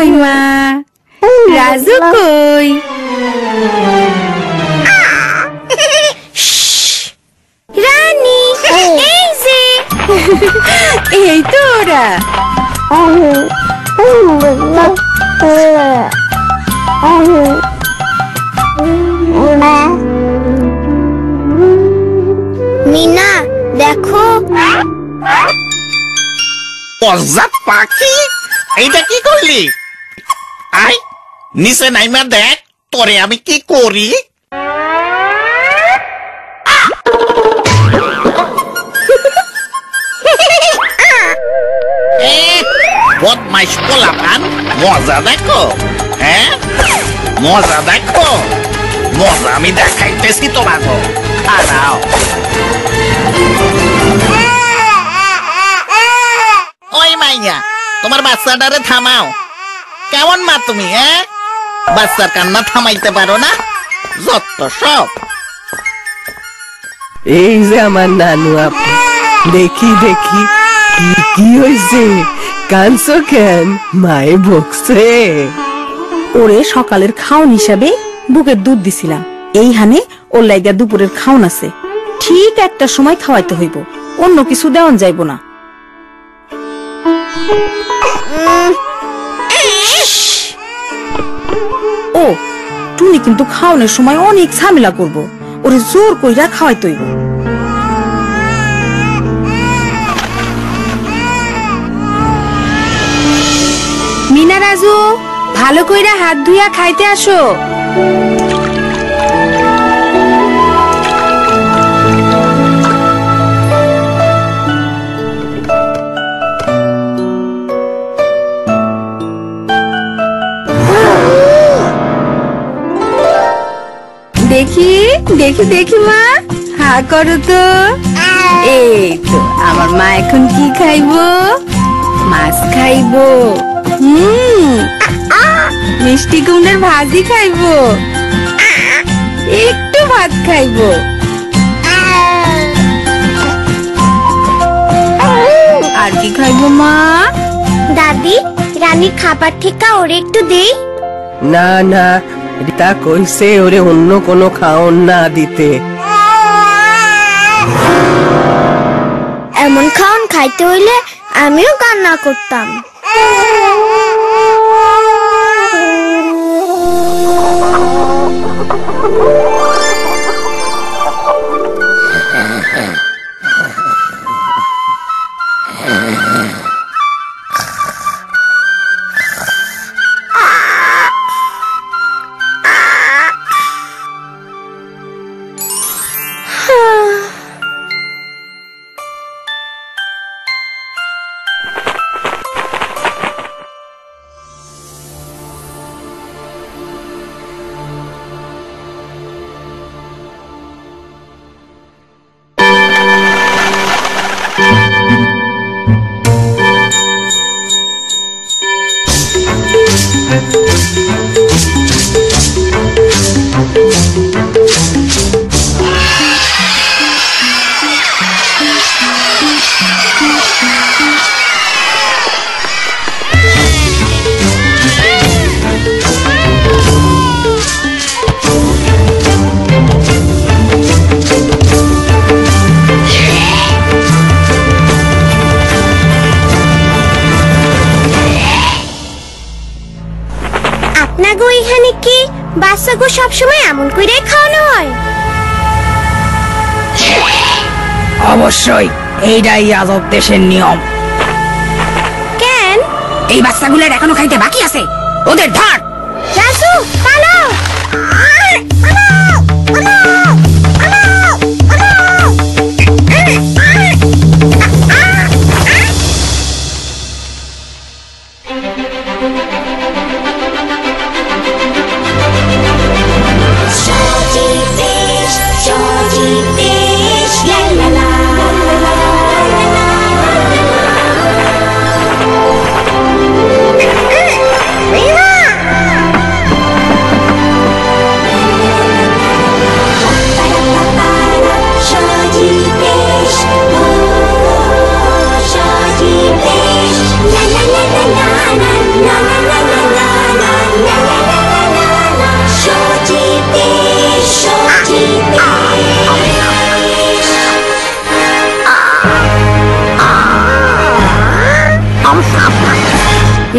কই মা? রাজু কই? রানী এই যে এই তো ওরা। মিনা দেখো, অজাত পাখি, এইটা কি করলি? আয় নিচে নাইমা দেখ তোরে আমি কি করি। বদমাইশ পোলাপান, মজা দেখো। হ্যাঁ মজা দেখো, মজা আমি দেখাইতেছি তোমাকে। খারাও ওই মাইয়া, তোমার বাচ্চাটারে থামাও। কেমন মা তুমি? হ্যাঁ বাচ্চার কান্না থামাইতে পারো না? যত সব। এই যে আমার নানু আপু, দেখি দেখি কি হয়েছে, কানছো কেন? মায়ে বকছে? ওরে সকালের খাওন হিসাবে বুকের দুধ দিছিলাম, এই হানে ওর লাইগা দুপুরের খাওন আছে। ঠিক একটা সময় খাওয়াইতে হইব, অন্য কিছু দেওয়ান যাইব না। ও টুনি কিন্তু খাওয়ানোর সময় অনেক ঝামেলা করব, ওরে জোর কইরা খাওয়াইতে হইব। মিনা রাজু, ভালো কইরা হাত ধুইয়া খাইতে আসো। দেখি দেখি দেখি মা, হা করো তো। এই তো আমার মা এখন কি খাইবো? মাছ খাইবো, মিষ্টি কুমড়ার ভাজি খাইবো, একটু ভাত খাইবো। আর কি খাইবো মা? দাদি রানীর খাবার থেকে ওরে একটু দেই। না না, রিতা কইছে ওরে অন্য কোনো খাওন না দিতে। এমন খাওন খাইতে হইলে আমিও কান্না করতাম। আপনাগো এখানে কি বাচ্চাগো সবসময় এমন করে খাওয়ানো হয়? অবশ্যই, এইটাই আজব দেশের নিয়ম। কেন? এই বাচ্চাগুলোর এখনো খাইতে বাকি আছে, ওদের ধর। রাজু পালাও!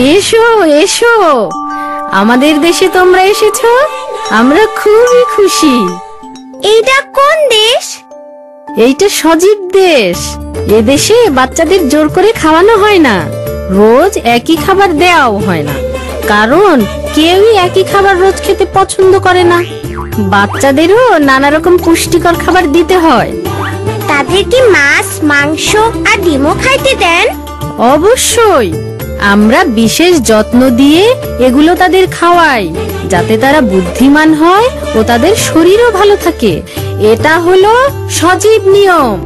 এসো এসো, আমাদের দেশে তোমরা এসেছো, আমরা খুবই খুশি। এইটা কোন দেশ? এইটা সজীব দেশ। এদেশে বাচ্চাদের জোর করে খাওয়ানো হয় না, রোজ একই খাবার দেওয়াও হয় না, কারণ কেউই একই খাবার রোজ খেতে পছন্দ করে না। বাচ্চাদেরও নানা রকম পুষ্টিকর খাবার দিতে হয়। তাদের কি মাছ, মাংস আর ডিমও খাইতে দেন? অবশ্যই, আমরা বিশেষ যত্ন দিয়ে এগুলো তাদের খাওয়াই, যাতে তারা বুদ্ধিমান হয় ও তাদের শরীরও ভালো থাকে। এটা হলো সজীব নিয়ম।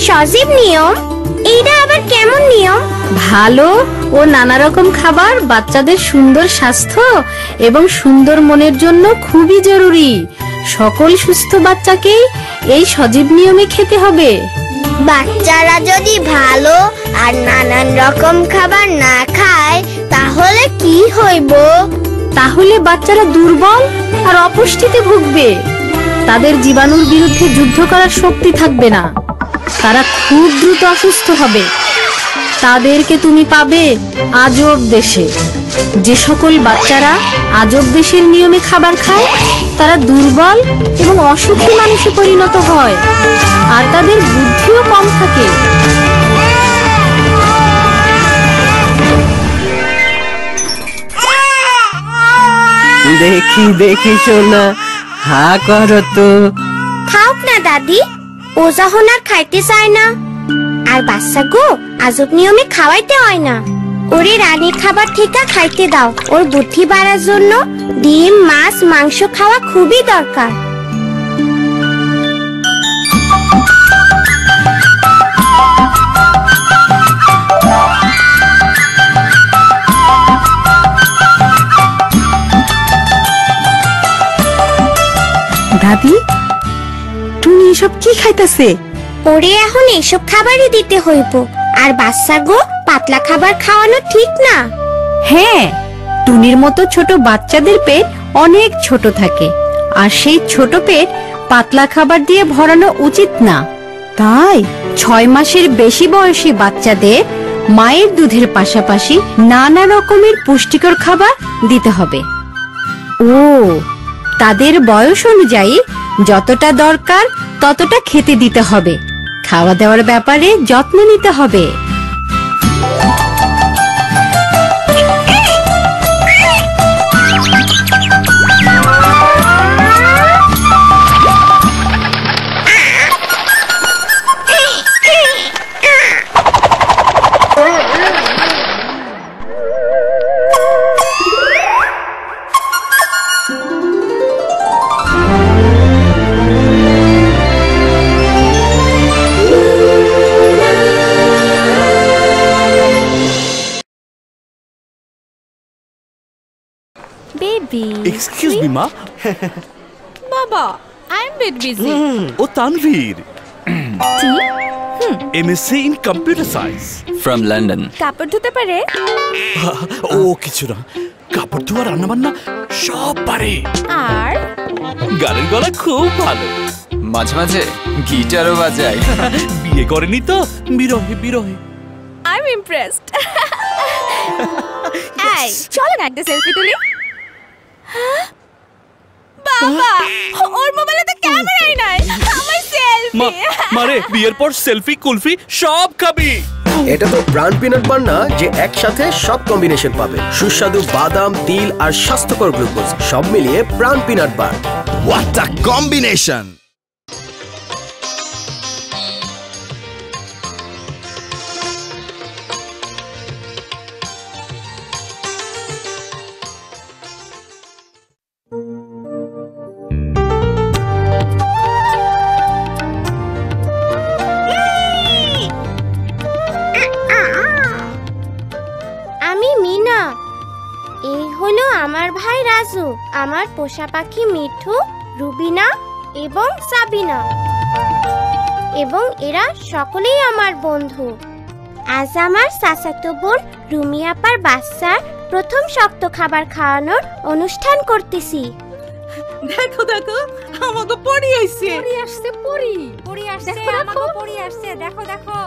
সজীব নিয়ম? এইটা আবার কেমন নিয়ম? ভালো ও নানা রকম খাবার বাচ্চাদের সুন্দর স্বাস্থ্য এবং সুন্দর মনের জন্য খুবই জরুরি। সকল সুস্থ বাচ্চাকেই এই সজীব নিয়মে খেতে হবে। বাচ্চারা যদি ভালো আর নানান রকম খাবার না খায় তাহলে কি হইব? তাহলে বাচ্চারা দুর্বল আর অপুষ্টিতে ভুগবে। তাদের জীবাণুর বিরুদ্ধে যুদ্ধ করার শক্তি থাকবে না, তারা খুব দ্রুত অসুস্থ হবে। তাদেরকে তুমি পাবে আজব দেশে। যে সকল বাচ্চারা আজব দেশের নিয়মে খাবার খায় তারা দুর্বল এবং অসুখী মানুষে পরিণত হয়, আর তাদের বুদ্ধিও কম থাকে। দেখি দেখি সোনা, হা করো তো। খাওক না দাদি, ও যখন আর খাইতে চায় না। আর বাচ্চা গো, আজব নিয়মে খাওয়াইতে হয় না, ওরে রানীর খাবার থেকে খাইতে দাও। ওর বুদ্ধি বাড়ার জন্য ডিম, মাছ, মাংস খাওয়া খুবই দরকার। দাদি, তুমি এসব কি খাইতেছে? ওরে এখন এসব খাবারই দিতে হইব। আর বাচ্চা গো, পাতলা খাবার খাওয়ানো ঠিক না। হ্যাঁ, টুনির মতো ছোট বাচ্চাদের পেট অনেক ছোট থাকে, আর সেই ছোট পেট পাতলা খাবার দিয়ে ভরানো উচিত না। তাই 6 মাসের বেশি বয়সী বাচ্চাদের মায়ের দুধের পাশাপাশি নানা রকমের পুষ্টিকর খাবার দিতে হবে। ও, তাদের বয়স অনুযায়ী যতটা দরকার ততটা খেতে দিতে হবে। খাওয়া দাওয়ার ব্যাপারে যত্ন নিতে হবে। Excuse me, ma. Baba, I'm a bit busy. Oh, Tanveer. MSc in Computer Science. From London. কাপড় ধুতে পারে? ও কিছু না, কাপড় ধোয়া, রান্না বান্না সব পারে। আর গানের গলা খুব ভালো, মাঝে মাঝে গিটারও বাজায়। বিয়ে করেনি তো, বিরহে বিরহে। I'm impressed. এই, চলো না একটা সেলফি তুলি। বাবা, ওর মোবাইলে তো ক্যামেরাই নাই। আমার সেলফি। মারে, বিয়ের পর সেলফি কুলফি সব খাবি। এটা তো ব্রাউন পিনাট বার না যে একসাথে সব কম্বিনেশন পাবে। সুস্বাদু বাদাম, তিল আর স্বাস্থ্যকর গ্লুকোজ সব মিলিয়ে brown peanut bar. What a combination! আমি মিনা, এই হলো আমার ভাই রাজু, আমার পোষা পাখি মিঠু, রুবিনা এবং সাবিনা, এবং এরা সকলেই আমার বন্ধু। আজ আমার চাচাতো বোন রুমি আপার বাচ্চার প্রথম শক্ত খাবার খাওয়ানোর অনুষ্ঠান করতেছি। দেখো দেখো, আমাকে পড়ি আইছে। পড়ি আসছে, পড়ি আসছে, আমাকে পড়ি আসছে। দেখো দেখো।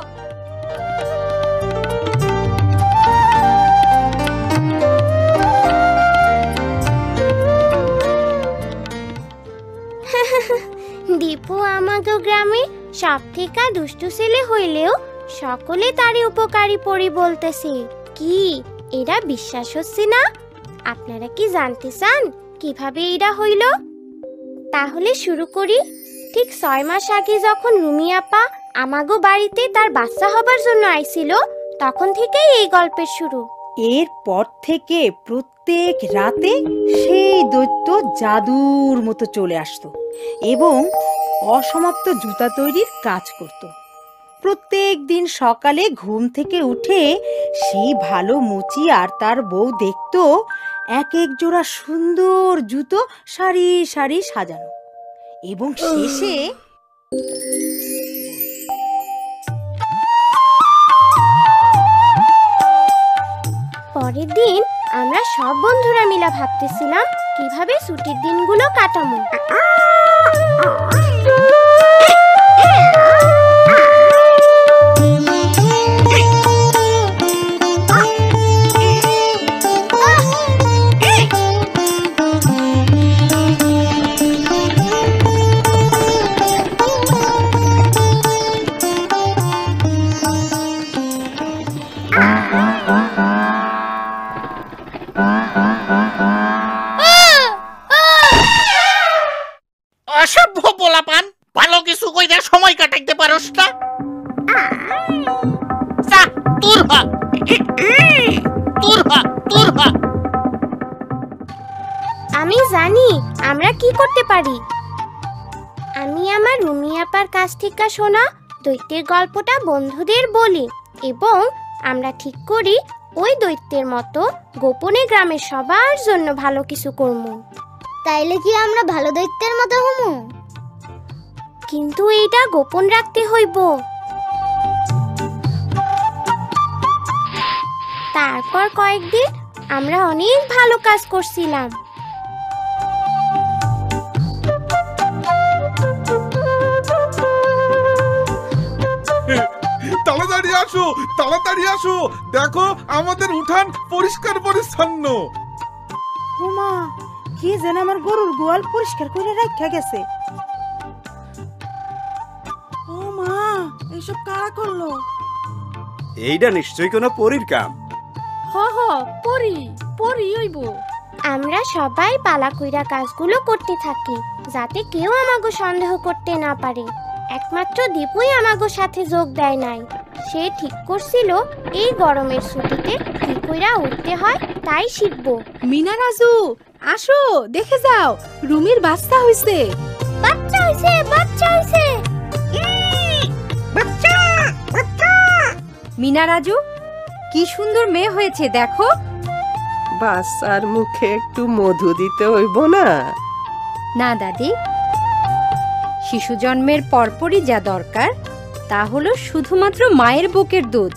সব থেকে দুষ্টু ছেলে হইলেও সকলে তারই উপকারী পরি বলতেছে। কি এরা বিশ্বাস হচ্ছে না? আপনারা কি জানতে চান কিভাবে এরা হইল? তাহলে শুরু করি। ঠিক 6 মাস আগে যখন রুমি আপা আমাগো বাড়িতে তার বাচ্চা হবার জন্য আইছিল, তখন থেকেই এই গল্পের শুরু। এরপর থেকে প্রত্যেক রাতে সেই দৈত্য জাদুর মতো চলে আসতো এবং অসমাপ্ত জুতা তৈরির কাজ করত। প্রত্যেক দিন সকালে ঘুম থেকে উঠে সেই ভালো মুচি আর তার বউ দেখতো এক এক জোড়া সুন্দর জুতো সারি সারি সাজানো, এবং শেষে পরের দিন আমরা সব বন্ধুরা মিলে ভাবতেছিলাম কিভাবে ছুটির দিনগুলো কাটাবো। অসভ্য পোলাপান, ভালো কিছু কইরা সময় কাটাইতে পারোস না? যা, দূর হ, দূর হ, দূর হ। আমি জানি আমরা কি করতে পারি। আমি আমার রুমি আপার কাছ থেকে শোনা দৈত্যের গল্পটা বন্ধুদের বলি এবং আমরা ঠিক করি ওই দৈত্যের মতো গোপনে গ্রামের সবার জন্য ভালো কিছু করব। তাইলে কি আমরা ভালো দৈত্যের মতো হমু? কিন্তু এইটা গোপন রাখতে হইব। তারপর কয়েকদিন আমরা অনেক ভালো কাজ করছিলাম। তাড়াতাড়ি আসো, তাড়াতাড়ি আসো, দেখো আমাদের উঠান পরিষ্কার পরিচ্ছন্ন। ওমা, কি যেন আমার গরুর গোয়াল পরিষ্কার করে রাখা গেছে। ও মা, এইসব কারা করলো? এইটা নিশ্চয়ই কোনো পরীর কাম। হ হ, পরি পরি হইব। আমরা সবাই পালা কইরা কাজগুলো করতে থাকি যাতে কেউ আমাগো সন্দেহ করতে না পারে। একমাত্র দীপুই আমাগো সাথে যোগ দেয় নাই। সে ঠিক করছিল এই গরমের ছুটিতে কি কইরা উঠতে হয় তাই শিখবো। মিনা, রাজু, আসো দেখে যাও, রুমির বাচ্চা হইছে। বাচ্চা হইছে, বাচ্চা হইছে। বাচ্চা, বাচ্চা। মিনা, রাজু, কি সুন্দর মেয়ে হয়েছে দেখো। বাচ্চার মুখে একটু মধু দিতে হইব না? না দাদি, শিশু জন্মের পরপরই যা দরকার তা হলো শুধুমাত্র মায়ের বুকের দুধ,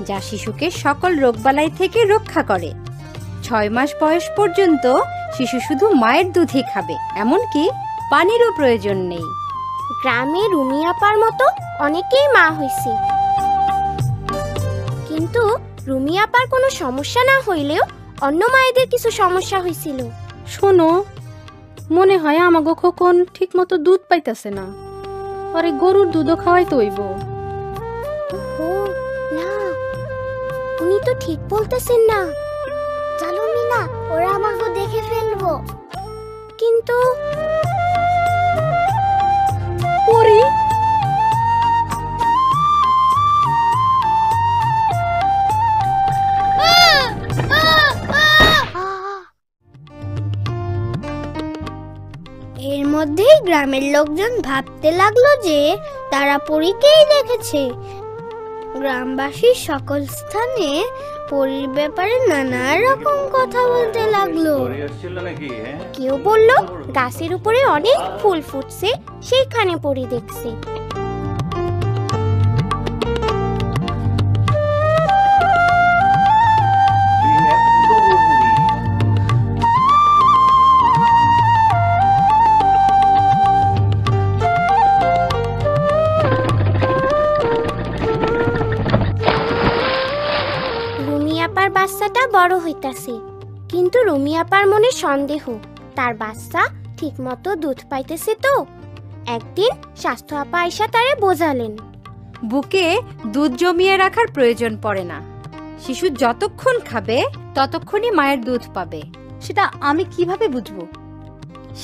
যা শিশুকে সকল রোগবালাই থেকে রক্ষা করে। 6 মাস বয়স পর্যন্ত শিশু শুধু মায়ের দুধই খাবে, এমনকি পানিরও প্রয়োজন নেই। গ্রামে রুমি আপার মতো অনেকেই মা হইছে, কিন্তু রুমি আপার কোনো সমস্যা না হইলেও অন্য মায়েদের কিছু সমস্যা হয়েছিল। শোনো, মনে হয় আমাগো খোকন ঠিক মতো দুধ পাইতাছে না, পরে গরুর দুধও খাওয়াইতে হইব। ও না, উনি তো ঠিক বলতেছেন না। চলো মিনা, ওরা আমাকে দেখে ফেলবো। কিন্তু পরি, এর মধ্যেই গ্রামের লোকজন ভাবতে লাগলো যে তারা পরীকেই দেখেছে। গ্রামবাসীর সকল স্থানে পরীর ব্যাপারে নানা রকম কথা বলতে লাগলো। কেউ বলল গাছের উপরে অনেক ফুল ফুটছে, সেইখানে পরী দেখছে। বাচ্চাটা বড় হইতাছে, কিন্তু রুমি আপার মনে সন্দেহ তার বাচ্চা ঠিকমতো দুধ পাইতেছে তো। একদিন স্বাস্থ্য আপা আয়শা তারে বোঝালেন, বুকে দুধ জমিয়ে রাখার প্রয়োজন পড়ে না। শিশু যতক্ষণ খাবে ততক্ষণই মায়ের দুধ পাবে। সেটা আমি কিভাবে বুঝবো?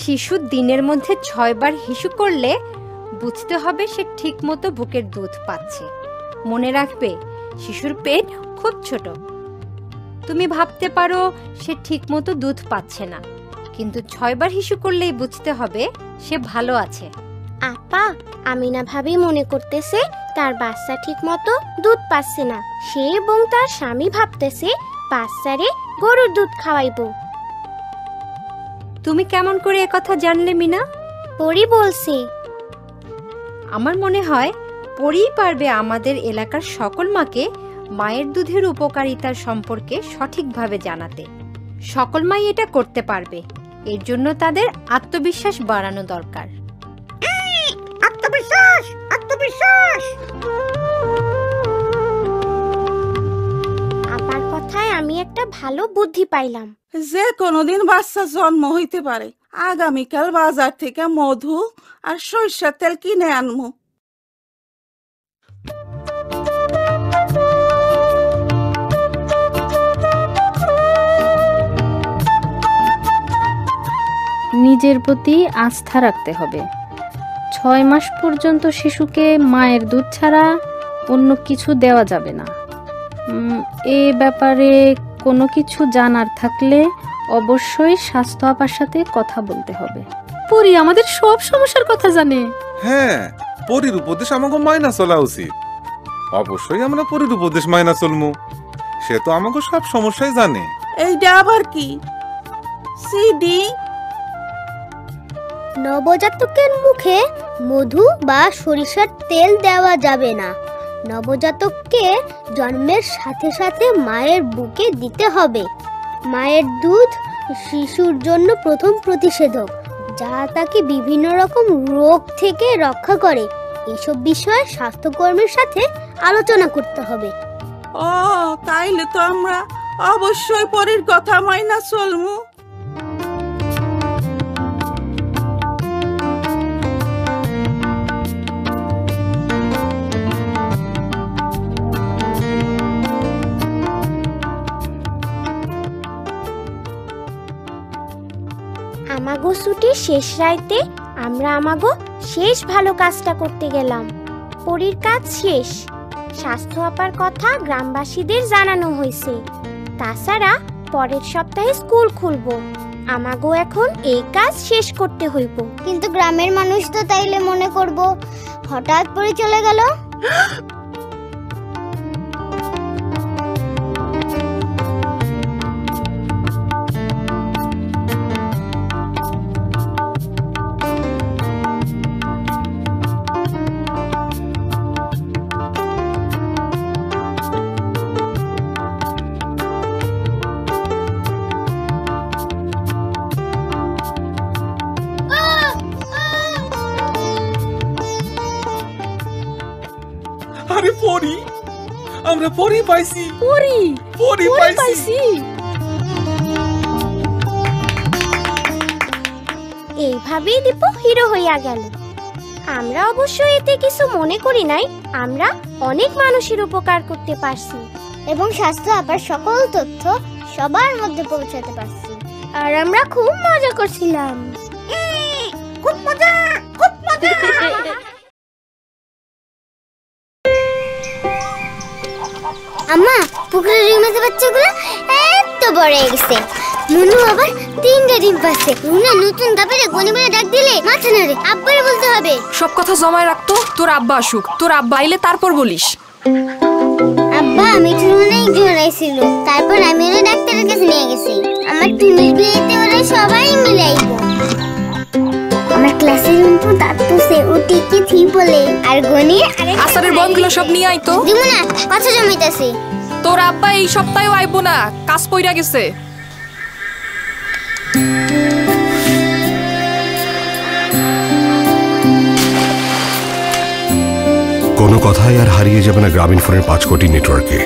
শিশু দিনের মধ্যে 6 বার হিসু করলে বুঝতে হবে সে ঠিকমতো বুকের দুধ পাচ্ছে। মনে রাখবে, শিশুর পেট খুব ছোট। তুমি ভাবতে পারো সে ঠিকমতো দুধ পাচ্ছে না, কিন্তু 6 বার হিসু করলেই বুঝতে হবে সে ভালো আছে। আপা, আমিনা ভাবি মনে করতেছে তার বাচ্চা ঠিক মতো দুধ পাচ্ছে না। সে এবং তার স্বামী ভাবতেছে বাচ্চারে গরুর দুধ খাওয়াইবো। তুমি কেমন করে একথা জানলে মিনা? পরি বলছে। আমার মনে হয় পরিই পারবে আমাদের এলাকার সকল মাকে মায়ের দুধের উপকারিতার সম্পর্কে সঠিকভাবে জানাতে। সকল মাই এটা করতে পারবে, এর জন্য তাদের আত্মবিশ্বাস বাড়ানো দরকার। আত্মবিশ্বাস, আত্মবিশ্বাস। আপার কথায় আমি একটা ভালো বুদ্ধি পাইলাম। যে কোনোদিন বাচ্চা জন্ম হইতে পারে। আগামীকাল বাজার থেকে মধু আর সরিষার তেল কিনে আনমু। নিজের প্রতি আস্থা রাখতে হবে। 6 মাস পর্যন্ত শিশুকে মায়ের দুধ ছাড়া অন্য কিছু দেওয়া যাবে না। এ ব্যাপারে কোনো কিছু জানার থাকলে অবশ্যই স্বাস্থ্য আপার সাথে কথা বলতে হবে। পরি আমাদের সব সমস্যার কথা জানে। হ্যাঁ, পরির উপদেশ আমাকে মাইনা চলা উচিত। অবশ্যই আমরা পরির উপদেশ মাইনা চলমু। সে তো আমাকে সব সমস্যাই জানে। এইটা আবার কি? সিডি নবজাতকের মুখে মধু বা সরিষার তেল দেওয়া যাবে না। নবজাতককে জন্মের সাথে সাথে মায়ের বুকে দিতে হবে। মায়ের দুধ শিশুর জন্য প্রথম প্রতিষেধক, যা তাকে বিভিন্ন রকম রোগ থেকে রক্ষা করে। এইসব বিষয়ে স্বাস্থ্যকর্মীর সাথে আলোচনা করতে হবে। ও, তাইলে তো আমরা অবশ্যই পরির কথা মাইনা চলমু। আমাগো ছুটির শেষ রাইতে আমরা আমাগো শেষ ভালো কাজটা করতে গেলাম। পরির কাজ শেষ। স্বাস্থ্য আপার কথা গ্রামবাসীদের জানানো হয়েছে। তাছাড়া পরের সপ্তাহে স্কুল খুলবো। আমাগো এখন এই কাজ শেষ করতে হইব। কিন্তু গ্রামের মানুষ তো তাইলে মনে করব হঠাৎ পরি চলে গেল। আরে পরি, আমরা পরি পাইছি। পরি পরি পাইছি। এইভাবেই দীপু হিরো হইয়া গেল। আমরা অবশ্য এতে কিছু মনে করি নাই। আমরা অনেক মানুষের উপকার করতে পারছি এবং স্বাস্থ্য আপার সকল তথ্য সবার মধ্যে পৌঁছাতে পারছি। আর আমরা খুব মজা করছিলাম। খুব মজা, খুব মজা। আম্মা, পুকুরের রুই মাছের বাচ্চাগুলো এত বড় হয়ে গেছে। মুনু আবার 3টা ডিম পাচ্ছে। রুনা নতুন দাপেরে গনিবেরে ডাক দিলে মাথা নাড়ে। আব্বারে বলতে হবে। সব কথা জমায় রাখতো, তোর আব্বা আসুক। তোর আব্বা আইলে তারপর বলিস। আব্বা, মিঠুর অনেক জ্বর আইছিল। তারপর আমি ওরা ডাক্তারের কাছে নিয়ে গেছি। আমার টুনির বিয়েতে ওরা সবাই মিলে আইব। আমার ক্লাসের রুমটো দাঁতছে ও টিকে থি বলে। আর গনি আসারের বনগুলো সব নিয়ে আইতো। দিমুনা কথা জমাইতাছি। তোর আব্বা এই সপ্তাহেও আইবো না, কাজ পইরা গেছে। কোনো কথাই আর হারিয়ে যাবে না গ্রামীণ ফোনের 5 কোটি নেটওয়ার্কে।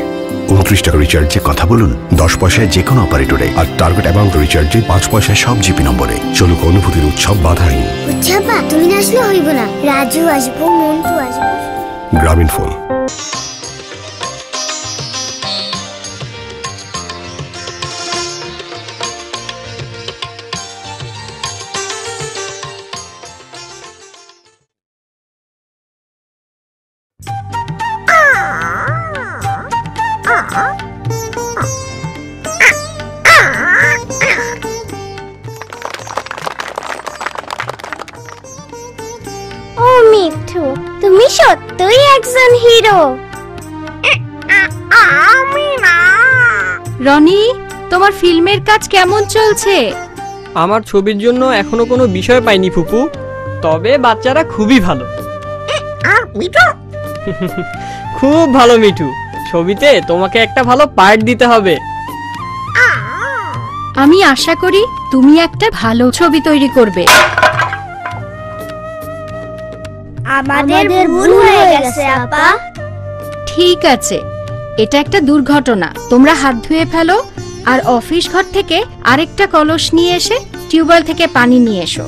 29 টাকা রিচার্জে কথা বলুন 10 পয়সায় যে কোনো অপারেটরে, আর টার্গেট অ্যামাউন্ট রিচার্জে 5 পয়সায় সব জিপি নম্বরে। চলুক অনুভূতির উৎসব বাধাহীন। উচ্ছাপা তুমি না আসলে হইব না, রাজু আসবো, মন্টু আসবো। গ্রামীণ ফোন। ও মিঠু, তুমি সত্যই একজন হিরো। আমি না। রনি, তোমার ফিল্মের কাজ কেমন চলছে? আমার ছবির জন্য এখনো কোনো বিষয় পাইনি ফুপু, তবে বাচ্চারা খুবই ভালো। খুব ভালো মিঠু, ছবিতে তোমাকে একটা ভালো পার্ট দিতে হবে। আমি আশা করি তুমি একটা ভালো ছবি তৈরি করবে। আমাদের ভুল হয়ে গেছে আপা। ঠিক আছে, এটা একটা দুর্ঘটনা। তোমরা হাত ধুয়ে ফেলো, আর অফিস ঘর থেকে আরেকটা কলস নিয়ে এসে টিউবওয়েল থেকে পানি নিয়ে এসো।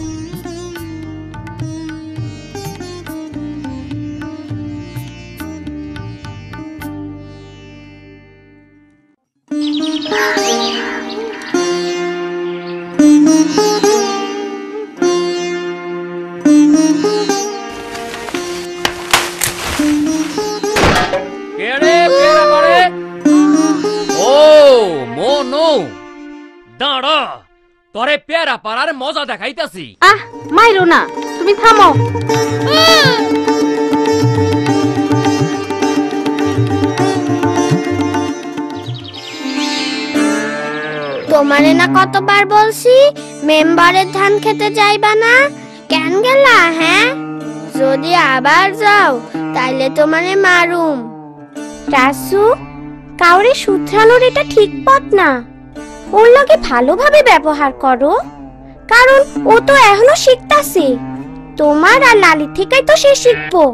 দাঁড়া, তোরে পেয়ারা পাড়ার মজা দেখাইতাছি। আহ, মাইরো না, তুমি থামো। তোমারে না কতবার বলছি মেম্বারের ধান খেতে যাইবা না, কেন গেলা? হ্যাঁ, যদি আবার যাও তাইলে তোমারে মারুম। রাসু, কাউরে শুধরানোর এটা ঠিক পথ না। ওর লগে ভালোভাবে ব্যবহার করো, কারণ ও তো এখনো শিখতাছে। তোমার আর লালি থেকেই তো সে শিখবো।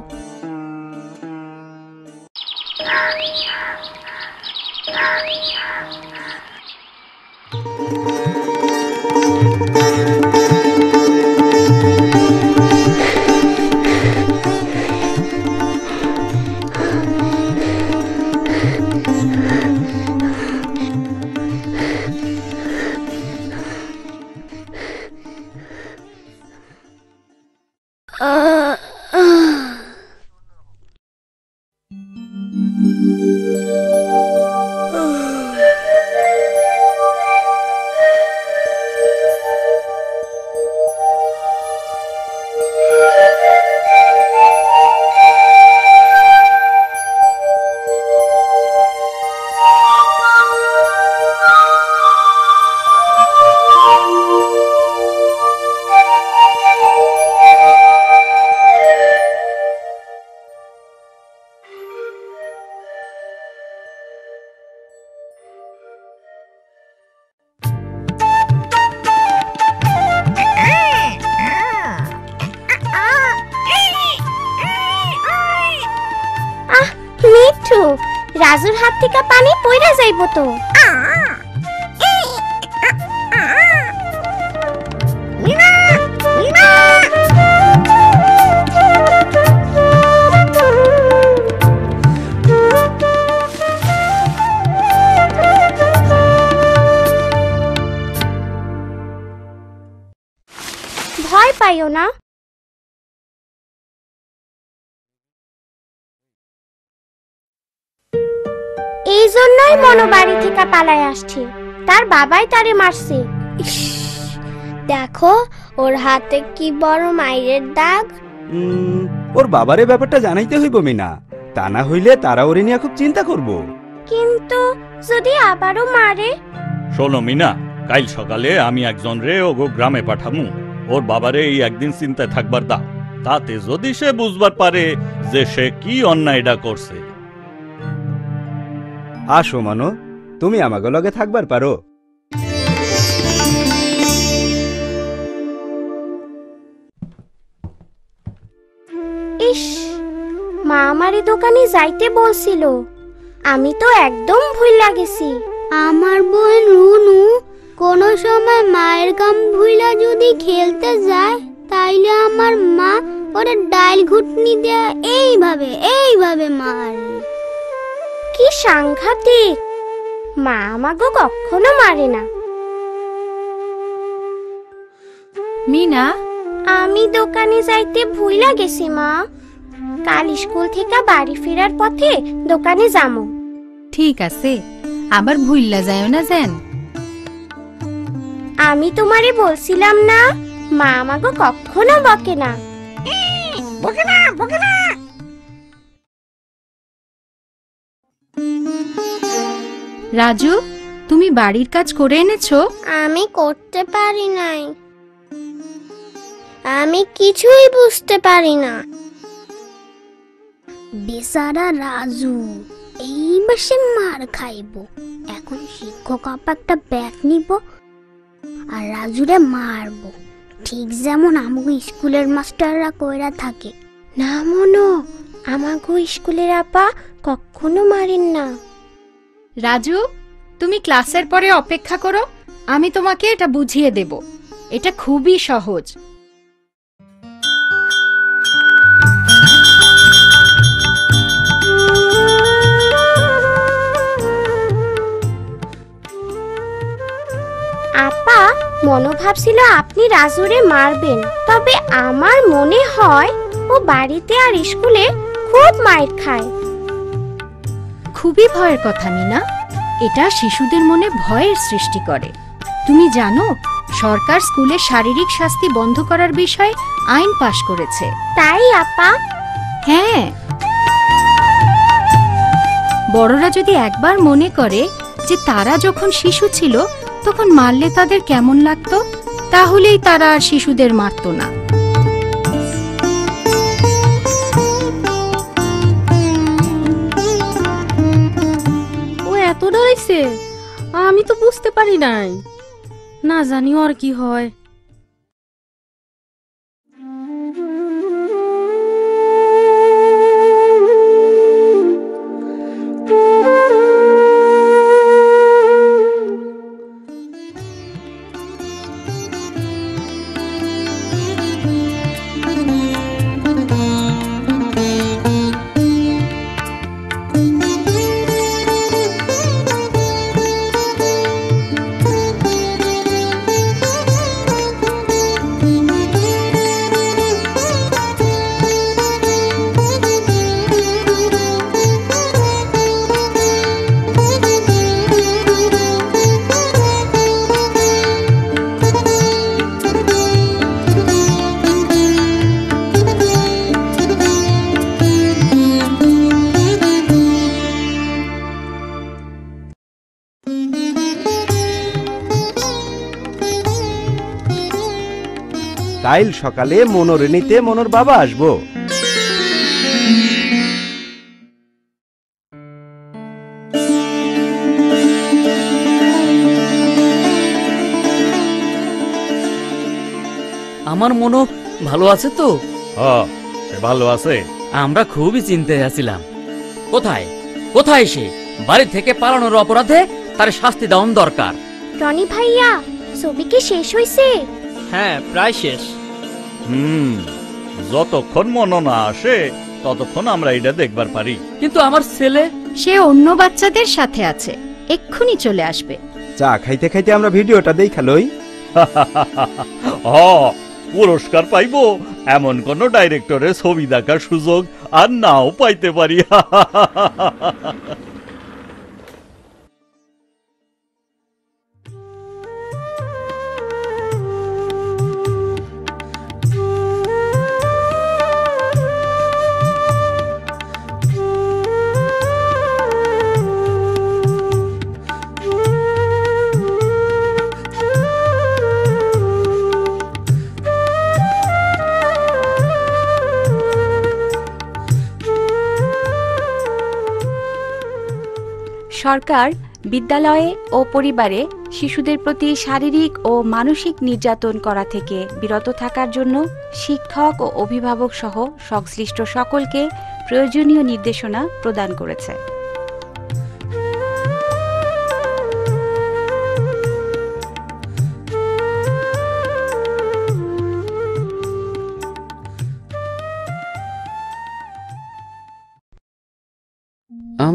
রাজুর হাত থেকে পানি পড়ে যাইব তো। ভয় পাইও না, এই জন্যই মনো বাড়ি থেকে পালায় আসছে। তার বাবাই তারে মারছে। দেখো ওর হাতে কি বড় মাইরের দাগ। ওর বাবারে ব্যাপারটা জানাইতে হইব মিনা, তা না হইলে তারা ওরে নিয়ে খুব চিন্তা করব। কিন্তু যদি আবারও মারে? শোনো মিনা, কাল সকালে আমি একজন রে ওগো গ্রামে পাঠামু। ওর বাবারে এই একদিন চিন্তায় থাকবার দাও, তাতে যদি সে বুঝবার পারে যে সে কি অন্যায়টা করছে। আসো মানো, তুমি আমাকে লগে থাকবার পারো। ইস, মা আমারে দোকানে যাইতে বলছিল, আমি তো একদম ভুল লাগেছি। আমার বোন রুনু কোনো সময় মায়ের কাম ভুলা যদি খেলতে যায়, তাইলে আমার মা ওরে ডাইল ঘুটনি দিয়ে এইভাবে মারে। কি সাংঘাতিক! মা আমাকে কখনো মারে না। মিনা, আমি দোকানে যাইতে ভুইলা গেছি মা। কাল স্কুল থেকে বাড়ি ফেরার পথে দোকানে যামু। ঠিক আছে, আবার ভুইল্লা যাও না যেন। আমি তোমারে বলছিলাম না, মা আমাকে কখনো বকে না। রাজু, তুমি বাড়ির কাজ করে এনেছো? আমি করতে পারি নাই, আমি কিছুই বুঝতে পারি না। বেচারা রাজু এই মাসে মার খাইব। এখন শিক্ষক আপা একটা ব্যাগ নিব আর রাজুরে মারবো, ঠিক যেমন আমাকে স্কুলের মাস্টাররা কইরা থাকে। না মনো, আমাকে স্কুলের আপা কখনো মারেন না। রাজু, তুমি ক্লাসের পরে অপেক্ষা করো, আমি তোমাকে এটা বুঝিয়ে দেব। এটা খুবই সহজ। আপা মনো ভাবছিল আপনি রাজুরে মারবেন, তবে আমার মনে হয় ও বাড়িতে আর স্কুলে খুব মাইর খায়। খুবই ভয়ের কথা মিনা, এটা শিশুদের মনে ভয়ের সৃষ্টি করে। তুমি জানো, সরকার স্কুলে শারীরিক শাস্তি বন্ধ করার বিষয়ে আইন পাশ করেছে। তাই আপা? হ্যাঁ, বড়রা যদি একবার মনে করে যে তারা যখন শিশু ছিল তখন মারলে তাদের কেমন লাগতো, তাহলেই তারা আর শিশুদের মারতো না। ও এত ডরাইছে, আমি তো বুঝতে পারি নাই। না জানি ওর কি হয়। কাল সকালে মনোরে নিতে মনোর বাবা আসবো। আমার মনো ভালো আছে তো? হ্যাঁ, সে ভালো আছে। আমরা খুবই চিন্তায় আছিলাম। কোথায় কোথায় সে? বাড়ি থেকে পালানোর অপরাধে তার শাস্তি দেওয়া দরকার। রনি ভাইয়া, ছবি কি শেষ হইছে? হ্যাঁ, প্রায় শেষ। যতক্ষণ মনো না আসে ততক্ষণ আমরা এটা দেখবার পারি। কিন্তু আমার ছেলে, সে অন্য বাচ্চাদের সাথে আছে, এক্ষুনি চলে আসবে। চা খাইতে খাইতে আমরা ভিডিওটা দেখা লই। পুরস্কার পাইবো এমন কোন ডাইরেক্টরের ছবি দেখার সুযোগ আর নাও পাইতে পারি। সরকার বিদ্যালয়ে ও পরিবারে শিশুদের প্রতি শারীরিক ও মানসিক নির্যাতন করা থেকে বিরত থাকার জন্য শিক্ষক ও অভিভাবক সহ সংশ্লিষ্ট সকলকে প্রয়োজনীয় নির্দেশনা প্রদান করেছে।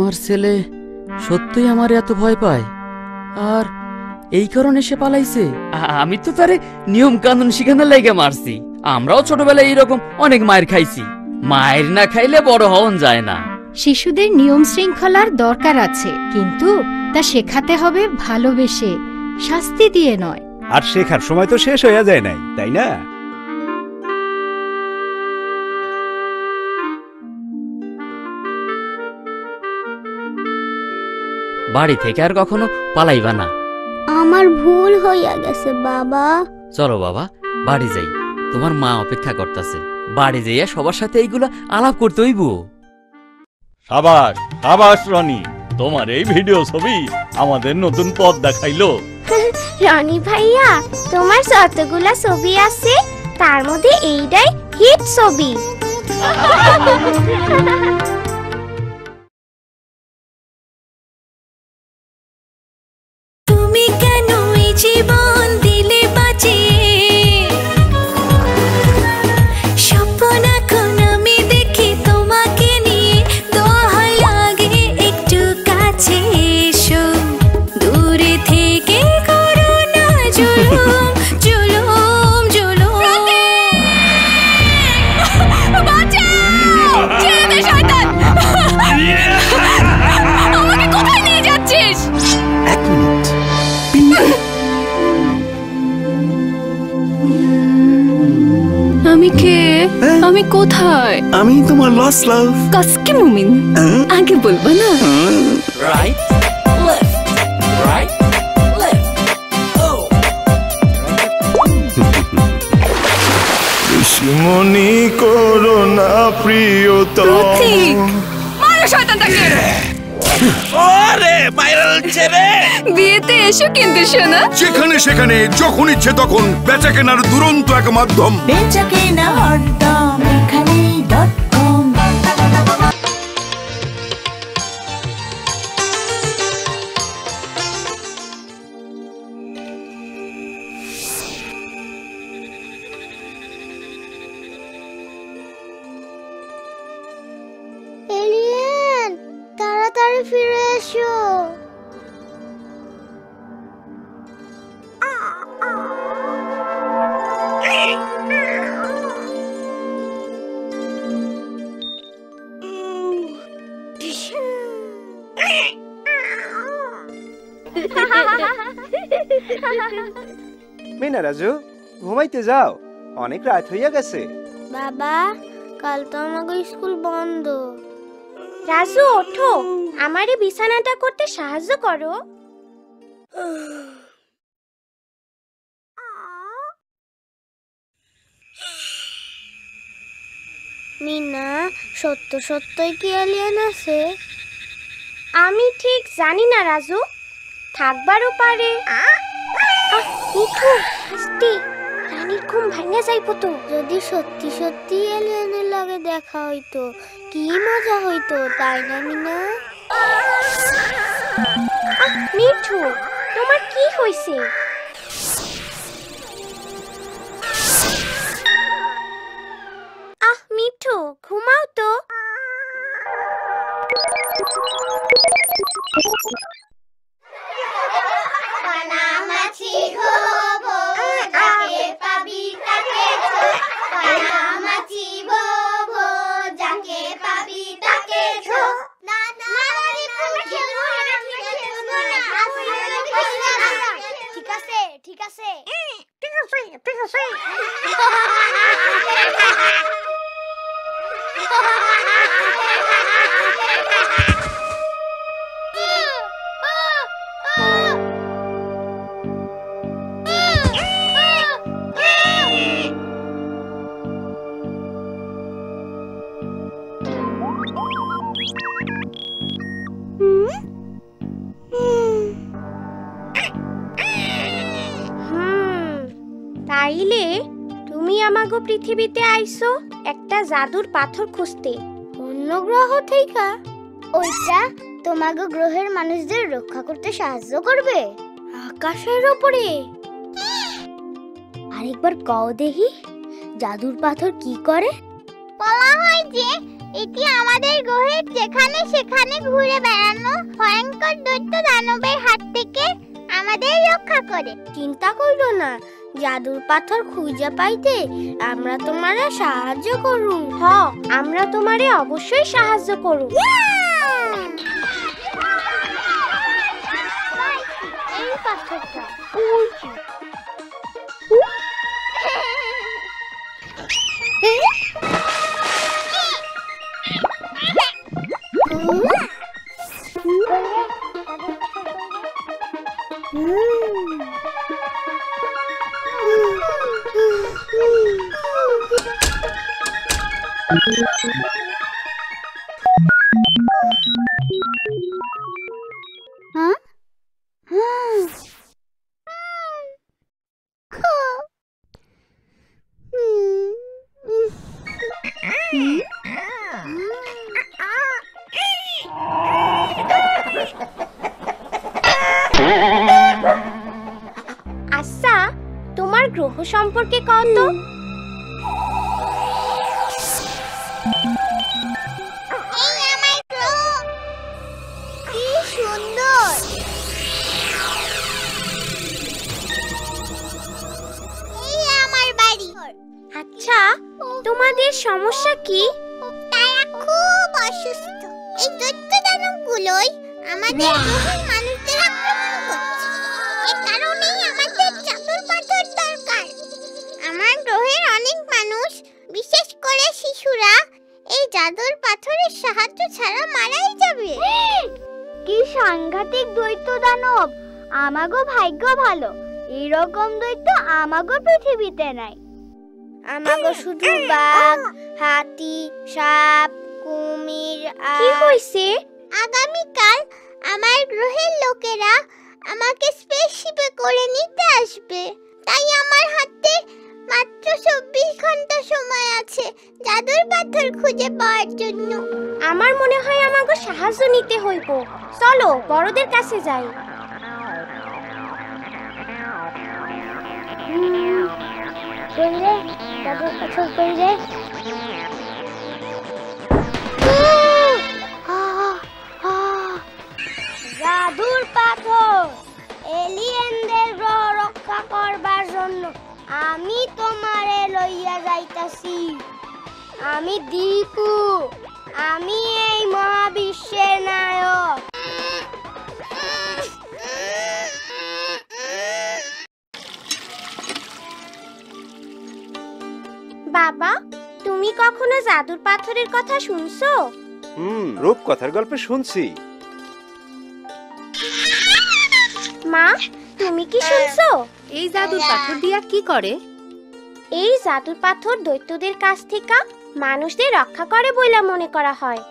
আমার ছেলে সত্যই আমার এত ভয় পায় আর এই কারণে সে পালাইছে? আমি তো তারে নিয়ম কানুন শিখানোর লাইগা মারছি। আমরাও ছোটবেলায় এইরকম অনেক মায়ের খাইছি। মায়ের না খাইলে বড় হওয়া যায় না। শিশুদের নিয়ম শৃঙ্খলার দরকার আছে, কিন্তু তা শেখাতে হবে ভালোবেসে, শাস্তি দিয়ে নয়। আর শেখার সময় তো শেষ হয়ে যায় নাই, তাই না? বাড়ি থেকে আর কখনো পালাইবা না। আমার ভুল হইয়া গেছে বাবা। চলো বাবা বাড়ি যাই, তোমার মা অপেক্ষা করতেছে। বাড়ি যাইয়া সবার সাথে এইগুলা আলাপ করতে হইব। সাবাস সাবাস রনি, তোমার এই ভিডিও ছবি আমাদের নতুন পথ দেখাইলো। রনি ভাইয়া, তোমার যতগুলা ছবি আছে তার মধ্যে এইটাই হিট ছবি। তুমি কেন এই জীবন দিলে বাঁচিয়ে, স্বপ্ন এখন আমি দেখি তোমাকে নিয়ে। দোহাই লাগে একটু কাছে এসো, দূরে থেকে করো না জুলুম জুলুম জুলুম। বাঁচাও, ছেড়ে দে শয়তান। আমাকে কোথায় নিয়ে যাচ্ছিস? এক মিনিট। আমি কে? আমি কোথায়? আমি তোমার লস্ট লাভ। কাসকে মুমিন, আগে বলবো না? Right left right left. দুশ্মনী করো না প্রিয়তম। প্রতীক, মারো শয়তানটাকে। ওরে ভাইরাল ছেড়ে। বিয়েতে এসো কিন্তু শোনা। যেখানে সেখানে যখন ইচ্ছে তখন বেচা কেনার দুরন্ত এক মাধ্যম। বেচা কেনা হরদম এখানে.com। এলিয়েন, তাড়াতাড়ি ফিরে এসো। মিনা রাজু, ঘুমাইতে যাও, অনেক রাত হইয়া গেছে। বাবা, কাল তো আমাকে স্কুল বন্ধ। রাজু ওঠো, আমারে বিছানাটা করতে সাহায্য করো। মিনা, সত্য সত্যই কি এলিয়েন আছে? আমি ঠিক জানি না রাজু, থাকবারও পারে। মিঠু, আস্তে, রানীর ঘুম ভাঙা যাইবো তো। যদি সত্যি সত্যি এলিয়েনের লগে দেখা হইতো কি মজা হইতো, তাই না মিনা? মিঠু, তোমার কি হইছে? মিঠু, ঘুমাও তো। কানামাছি হবো, যাকে পাবি তাকে ছো। কানামাছি হবো, যাকে পাবি তাকে ছো। ঠিক আছে ঠিক আছে ঠিক আছে ঠিক আছে। তাইলে তুমি আমাগো পৃথিবীতে আইছো একটা জাদুর পাথর খুঁজতে। অন্য গ্রহ থেকে? ওইটা তোমাগো গ্রহের মানুষদের রক্ষা করতে সাহায্য করবে আকাশের উপরে। আরেকবার কও দেখি, জাদুর পাথর কি করে? বলা হয় যে এটি আমাদের গ্রহের যেখানে সেখানে ঘুরে বেড়ানো ভয়ঙ্কর দৈত্য দানবের হাত থেকে আমাদের রক্ষা করে। চিন্তা করো না, জাদুর পাথর খুঁজে পাইতে আমরা তোমারে সাহায্য করুম। আমরা তোমারে অবশ্যই সাহায্য করুম। এই পাথরটা আচ্ছা, তোমার গ্রহ সম্পর্কে কত? এই আমার গ্রহ, কি সুন্দর। এই আমার বাড়ি। আচ্ছা, তোমাদের সমস্যা কি? তারা খুব অসুস্থ। এই দৈত্য দানবগুলোই আমাদের গ্রহের মানুষদের আক্রমণ করছে। এই কারণেই আমাদের জাদুর পাথর দরকার। আমার গ্রহের অনেক মানুষ, বিশেষ করে শিশুরা, এই জাদুর পাথরের সাহায্য ছাড়া মারাই যাবে। কি সাংঘাতিক দৈত্য দানব! আমাগো ভাগ্য ভালো, এরকম দৈত্য আমাগো পৃথিবীতে নাই। আমাগো শুধু বাঘ, হাতি, সাপ, কুমির। কি হইছে? আগামীকাল আমার গ্রহের লোকেরা আমাকে স্পেসশিপে করে নিতে আসবে। তাই আমার হাতে মাত্র 24 ঘন্টা সময় আছে জাদুর পাথর খুঁজে পাওয়ার জন্য। আমার মনে হয় আমাকে সাহায্য নিতে হইব। চলো বড়দের কাছে যাই। কইরে জাদুর পাথর কইরে। জাদুর পাথর এলিয়েনদের গ্রহ রক্ষা করবার জন্য আমি তোমারে লইয়া যাইতাছি। আমি দীপু, আমি এই মহাবিশ্বের নায়ক। বাবা, তুমি কখনো জাদুর পাথরের কথা শুনছো? রূপকথার গল্প শুনছি। মা, তুমি কি শুনছো? এই জাদুর পাথর দিয়া কি করে? এই জাদুর পাথর দৈত্যদের কাছ থেকে মানুষদের রক্ষা করে বলে মনে করা হয়।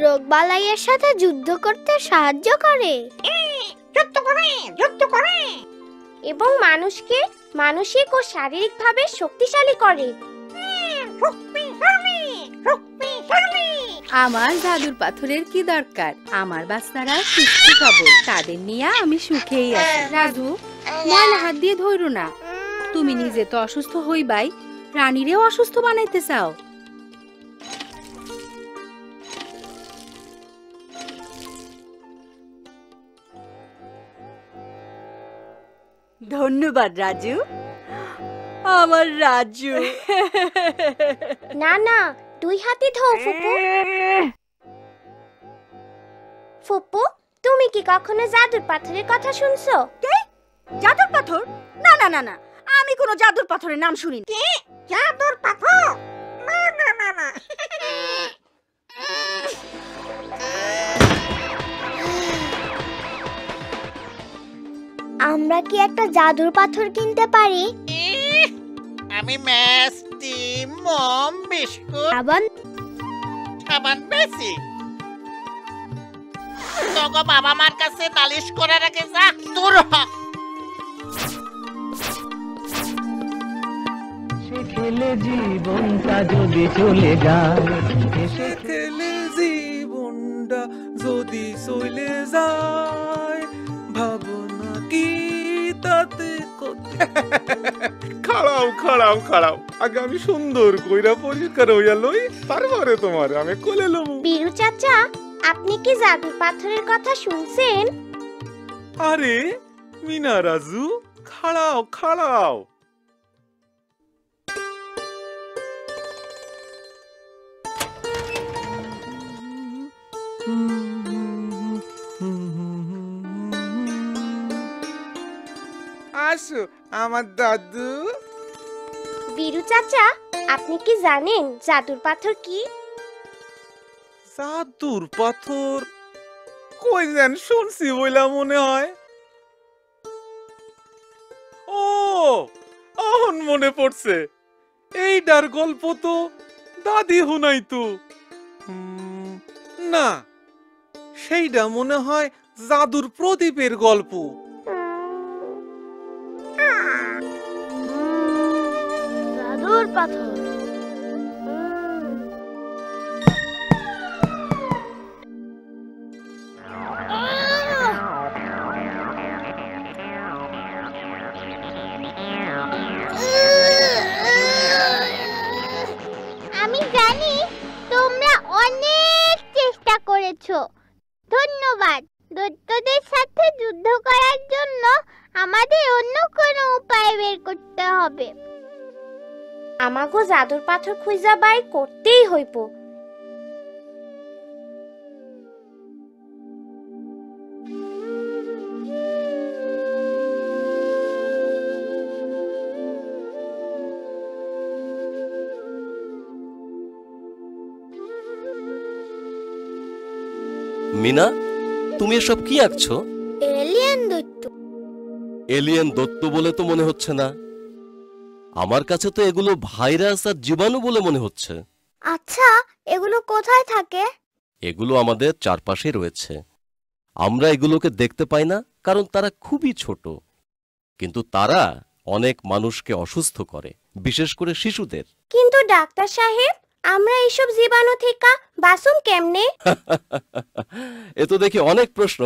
রোগবালাইয়ের সাথে যুদ্ধ করতে সাহায্য করে এবং মানুষকে মানসিক ও শারীরিকভাবে শক্তিশালী করে। আমার জাদুর পাথরের কি দরকার? আমার বাচ্চারা সুস্থ সবল, তাদের নিয়ে আমি সুখেই আছি। রাজু, ময়লা হাত দিয়ে ধরো না। তুমি নিজে তো অসুস্থ হইবাই, প্রাণীরেও অসুস্থ বানাইতে চাও। ধন্যবাদ রাজু, আমার রাজু। না না, দুই হাতে ধো ফুপু। ফুপু, তুমি কি কখনো জাদুর পাথরের কথা শুনছো? জাদুর পাথর? না না না না, আমি কোনো জাদুর পাথরের নাম শুনিনি। জাদুর পাথর? না না না না। আমরা কি একটা জাদুর পাথর কিনতে পারি? আমি মিষ্টি, মোম, বিস্কুট, সাবান বেশি। তোকে বাবা মার কাছে নালিশ করার আগে যা দূর হ। খেলে জীবনটা যদি চলে যায়, খেলে জীবনটা যদি চলে যায়, ভাবনা কি তাতে কত খাড়াও খাড়াও খাড়াও, আগে আমি সুন্দর কইরা পরিষ্কার হইয়া লই, তারপরে তোমার আমি কোলে লব। বীরু চাচা, আপনি কি জাদুর পাথরের কথা শুনছেন? আরে মিনা রাজু, খাড়াও খাড়াও। আসো আমার দাদু। বীরু চাচা, আপনি কি জানেন জাদুর পাথর কি? জাদুর পাথর কই যেন শুনছি বইলা মনে হয়। ও, এখন মনে পড়ছে, এইটার গল্প তো দাদি হুনাইতো। না, সেইটা মনে হয় জাদুর প্রদীপের গল্প। জাদুর পাথর। আমি জানি তোমরা অনেক চেষ্টা করেছো। ধন্যবাদ। দৈত্যদের সাথে যুদ্ধ করার জন্য আমাদের অন্য কোনো উপায় বের করতে হবে। আমাগো জাদুর পাথর খুঁজা বাই করতেই হইব। মিনা, তুমি এসব কি আঁকছো? এলিয়েন দৈত্য। এলিয়েন দৈত্য বলে তো মনে হচ্ছে না, আমার কাছে তো এগুলো ভাইরাস আর জীবাণু বলে মনে হচ্ছে। আচ্ছা, এগুলো কোথায় থাকে? এগুলো আমাদের চারপাশে রয়েছে। আমরা এগুলোকে দেখতে পাই না কারণ তারা খুবই ছোট, কিন্তু তারা অনেক মানুষকে অসুস্থ করে, বিশেষ করে শিশুদের। কিন্তু ডাক্তার সাহেব, আমরা এইসব জীবাণু থেকে বাঁচুম কেমনে? এ তো দেখি অনেক প্রশ্ন।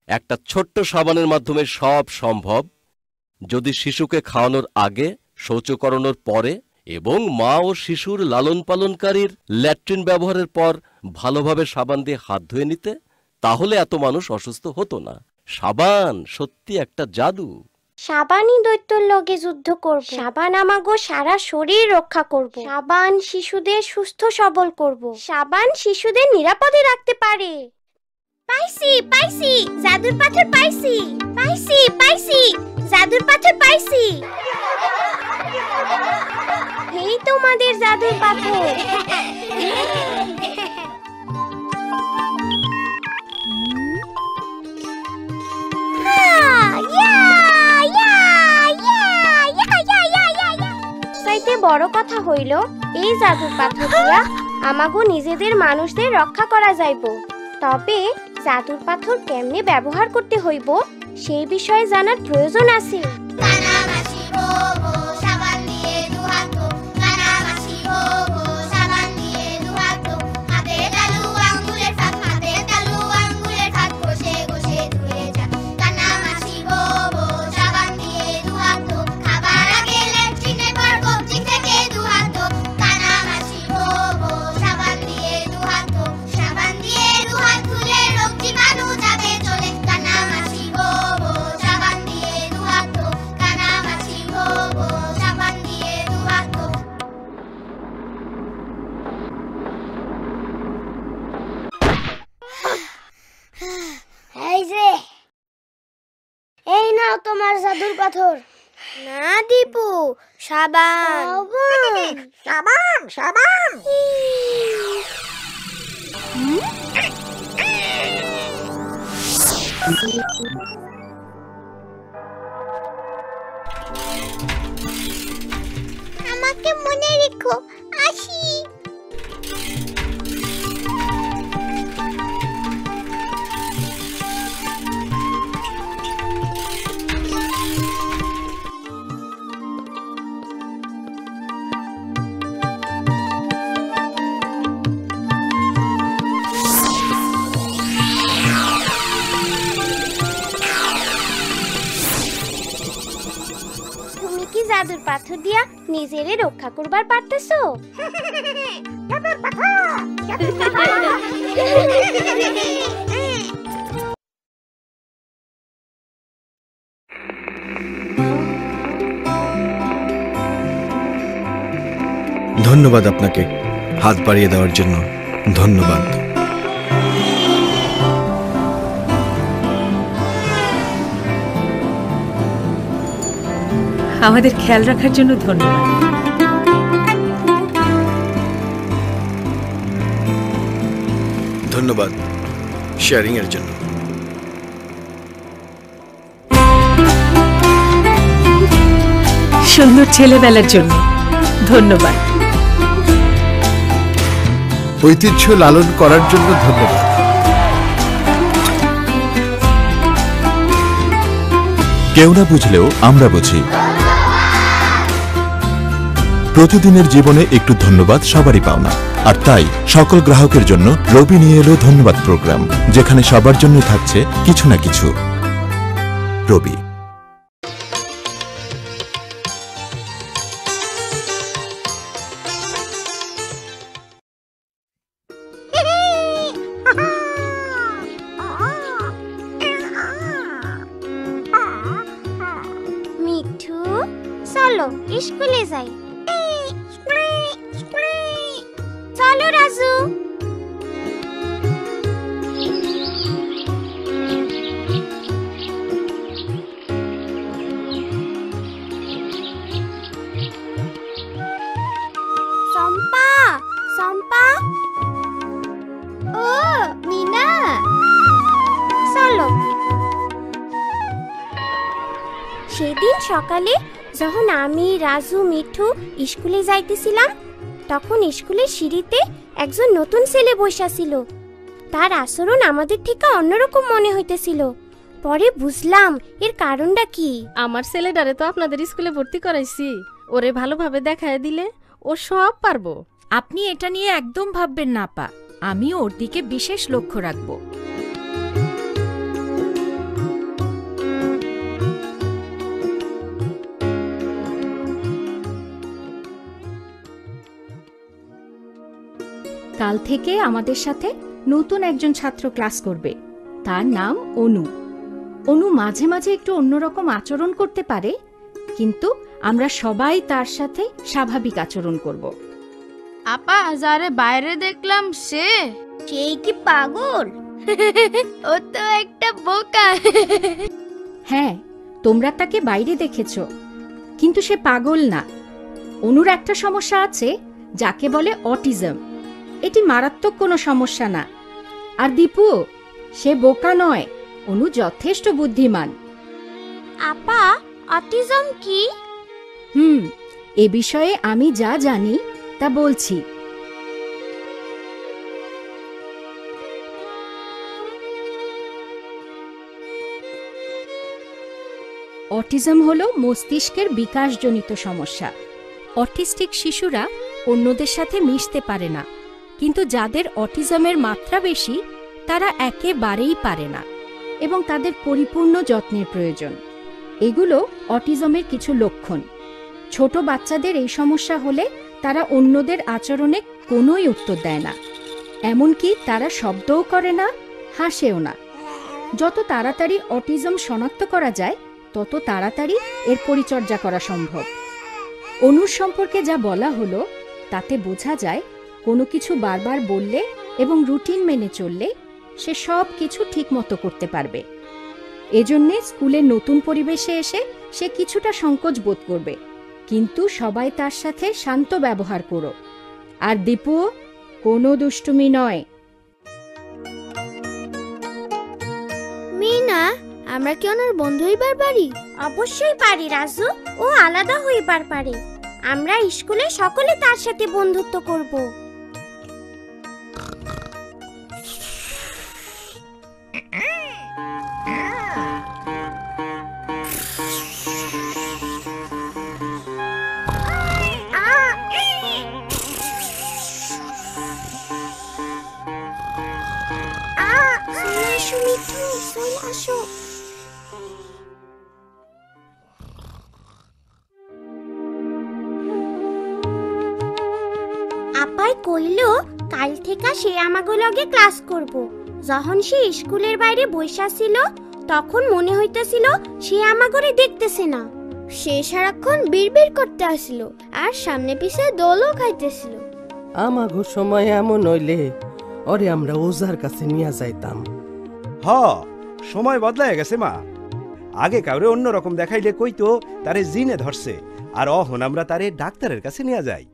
একটা ছোট্ট সাবানের মাধ্যমে সব সম্ভব, যদি শিশুকে খাওয়ানোর আগে, শৌচ করানোর পরে এবং মা ও শিশুর লালন পালনকারীর ল্যাট্রিন ব্যবহারের পর ভালোভাবে সাবান দিয়ে হাত ধুয়ে নিতে, তাহলে এত মানুষ অসুস্থ হতো না। সাবান সত্যি একটা জাদু। সাবানই দৈত্যর লগে যুদ্ধ করব। সাবান আমাগো সারা শরীর রক্ষা করব। সাবান শিশুদের সুস্থ সবল করব। সাবান শিশুদের নিরাপদে রাখতে পারে। পাইছি পাইছি, জাদুর পাথর পাইছি। পাইছি পাইছি, জাদুর পাথর পাইছি। এই তোমাদের জাদুর পাথর। চাইতে বড় কথা হইল, এই জাদুর পাথর দিয়া আমাগো নিজেদের মানুষদের রক্ষা করা যাইব। তবে জাদুর পাথর কেমনে ব্যবহার করতে হইব সেই বিষয়ে জানার প্রয়োজন আছে। এই নাও তোমার জাদুর পাথর। না দীপু, সাবান। সাবান সাবান। আমাকে মনে রেখো, আসি। জাদুর পাথর দিয়া নিজেরে রক্ষা করবার পারতেছো? ধন্যবাদ আপনাকে হাত বাড়িয়ে দেওয়ার জন্য। ধন্যবাদ। আমাদের খেয়াল রাখার জন্য ধন্যবাদ। ধন্যবাদ শেয়ারিং এর জন্য। সুন্দর ছেলেবেলার জন্য ধন্যবাদ। ঐতিহ্য লালন করার জন্য ধন্যবাদ। কেউ না বুঝলেও আমরা বুঝি। প্রতিদিনের জীবনে একটু ধন্যবাদ সবারই পাওনা, আর তাই সকল গ্রাহকের জন্য রবি নিয়ে এলো ধন্যবাদ প্রোগ্রাম, যেখানে সবার জন্য থাকছে কিছু না কিছু। রবি। মিঠু, চলো স্কুলে যাই। চলো রাজু। চম্পা, চম্পা। ও মিনা, চলো। সেদিন সকালে যখন আমি, রাজু, মিঠু স্কুলে যাইতেছিলাম, তখন স্কুলের সিঁড়িতে একজন নতুন ছেলে বসা ছিল। তার আচরণ আমাদের থেকে অন্যরকম মনে হইতেছিল। পরে বুঝলাম এর কারণটা কি। আমার ছেলেটারে তো আপনাদের স্কুলে ভর্তি করাইছি, ওরে ভালোভাবে দেখায় দিলে ও সব পারবো। আপনি এটা নিয়ে একদম ভাববেন না আপা, আমি ওর দিকে বিশেষ লক্ষ্য রাখবো। কাল থেকে আমাদের সাথে নতুন একজন ছাত্র ক্লাস করবে। তার নাম অনু। অনু মাঝে মাঝে একটু অন্যরকম আচরণ করতে পারে, কিন্তু আমরা সবাই তার সাথে স্বাভাবিক আচরণ করব। আপা, যারে বাইরে দেখলাম সেই কি পাগল? ও তো একটা বোকা। হ্যাঁ, তোমরা তাকে বাইরে দেখেছ, কিন্তু সে পাগল না। অনুর একটা সমস্যা আছে যাকে বলে অটিজম। এটি মারাত্মক কোনো সমস্যা না। আর দীপু, সে বোকা নয়, অনু যথেষ্ট বুদ্ধিমান। আপা, অটিজম কি? এ বিষয়ে আমি যা জানি তা বলছি। অটিজম হলো মস্তিষ্কের বিকাশজনিত সমস্যা। অটিস্টিক শিশুরা অন্যদের সাথে মিশতে পারে না, কিন্তু যাদের অটিজমের মাত্রা বেশি তারা একেবারেই পারে না এবং তাদের পরিপূর্ণ যত্নের প্রয়োজন। এগুলো অটিজমের কিছু লক্ষণ। ছোট বাচ্চাদের এই সমস্যা হলে তারা অন্যদের আচরণে কোনোই উত্তর দেয় না, এমনকি তারা শব্দও করে না, হাসেও না। যত তাড়াতাড়ি অটিজম শনাক্ত করা যায় তত তাড়াতাড়ি এর পরিচর্যা করা সম্ভব। অনুর সম্পর্কে যা বলা হলো তাতে বোঝা যায় কোনো কিছু বারবার বললে এবং রুটিন মেনে চললে সে সব কিছু ঠিকমতো করতে পারবে। এজন্যে স্কুলের নতুন পরিবেশে এসে সে কিছুটা সংকোচ বোধ করবে, কিন্তু সবাই তার সাথে শান্ত ব্যবহার করো। আর দীপু, কোনো দুষ্টুমি নয়। মিনা, আমরা কি ওনার বন্ধু হইবার পারি? অবশ্যই পারি রাজু, ও আলাদা হইবার পারে। আমরা স্কুলে সকলে তার সাথে বন্ধুত্ব করব। কইল কাল থেকে সে আমাগো লগে ক্লাস করব। যখন সে স্কুলের বাইরে বইসা ছিল তখন মনে হইতেছিল সে আমাগরে দেখতেছে না। সে সারাক্ষণ বিড়বিড় করতে আসলো আর সামনে পিছে দোলও খাইতেছিল। আমাগো সময় এমন হইলে ওরে আমরা ওজার কাছে নিয়ে যাইতাম। হ, সময় বদলায় গেছে মা। আগে কাউরে অন্যরকম দেখাইলে কইতো তারে জিনে ধরছে, আর অহন আমরা তারে ডাক্তারের কাছে নিয়ে যাই।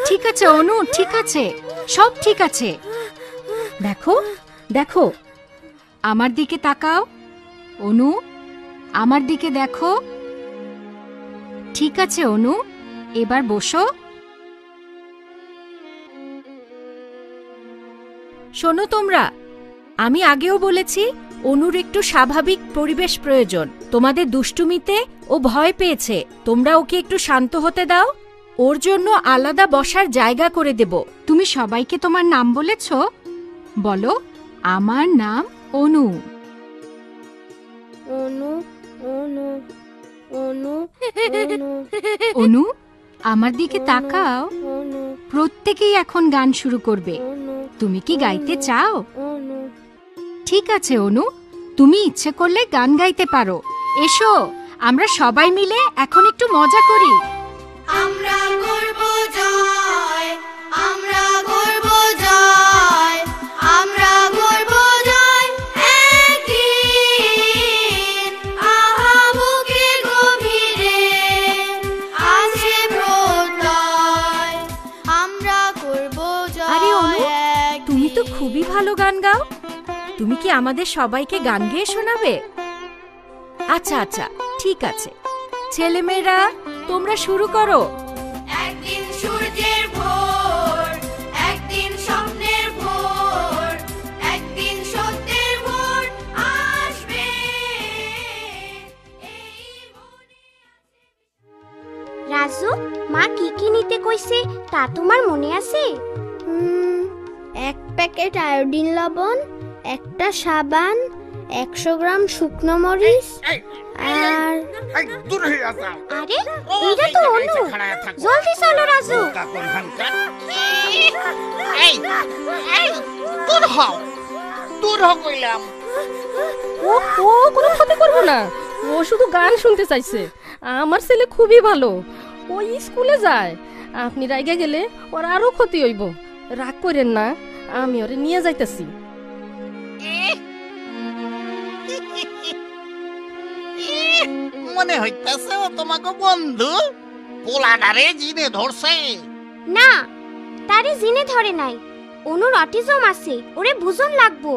ঠিক আছে অনু, ঠিক আছে, সব ঠিক আছে। দেখো দেখো, আমার দিকে তাকাও। অনু, আমার দিকে দেখো। ঠিক আছে অনু, এবার বসো। শোনো তোমরা, আমি আগেও বলেছি অনুর একটু স্বাভাবিক পরিবেশ প্রয়োজন। তোমাদের দুষ্টুমিতে ও ভয় পেয়েছে, তোমরা ওকে একটু শান্ত হতে দাও। ওর জন্য আলাদা বসার জায়গা করে দেব। তুমি সবাইকে তোমার নাম বলেছ? বলো, আমার নাম অনু। অনু অনু অনু অনু, আমার দিকে তাকাও। প্রত্যেকেই এখন গান শুরু করবে। তুমি কি গাইতে চাও? ঠিক আছে অনু, তুমি ইচ্ছে করলে গান গাইতে পারো। এসো, আমরা সবাই মিলে এখন একটু মজা করি। আমরা করব জয়, আমরা করব জয়, আমরা করব জয় একদিন। আহা বুকে গভীরে আছে প্রত্যয়, আমরা করব জয়। আরে অনু, তুমি তো খুবই ভালো গান গাও। তুমি কি আমাদের সবাইকে গান গেয়ে শোনাবে? আচ্ছা আচ্ছা, ঠিক আছে। ছেলেমেয়েরা, তোমরা শুরু করো। একদিন সূর্যের ভোর, একদিন স্বপ্নের ভোর, একদিন সত্যের ভোর আসবে। রাজু, মা কি কি নিতে কইছে তা তোমার মনে আছে? এক প্যাকেট আয়োডিন লবণ, একটা সাবান, 100 গ্রাম শুকনো মরিচ, আর আরে এটা তো অনু। জলদি চলো রাজু। দূর হ কইলাম। ও কোনো ক্ষতি করবো না, ও শুধু গান শুনতে চাইছে। আমার ছেলে খুবই ভালো, ও স্কুলে যায়। আপনি রাইগে গেলে ওর আরো ক্ষতি হইব। রাগ করেন না, আমি ওরে নিয়ে যাইতেছি। মনে হইতাছে ও তোমাকে বন্ধু পোলাডারে জিনে ধরছে। না, তারে জিনে ধরে নাই। অনুর অটিজম আছে, ওরে বুঝন লাগবো।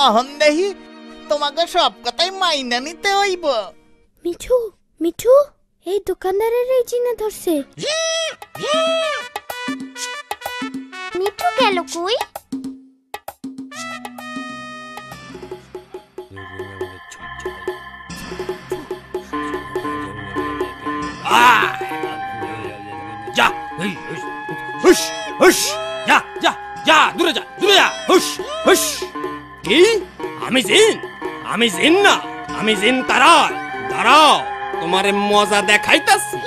অহন দেহি তোমাকে সব কথাই মাইনা নিতে হইব। মিঠু মিঠু, এই দোকানদারের এই জিনে ধরছে। মিঠু গেল কই? যা, হুশ হুশ, যা যা যা, দূরে যা, দূরে যা, হুশ হুশ। কি? আমি জিন? আমি জিন না, আমি জিন তারাই। দাঁড়াও, তোমারে মজা দেখাইতাছি।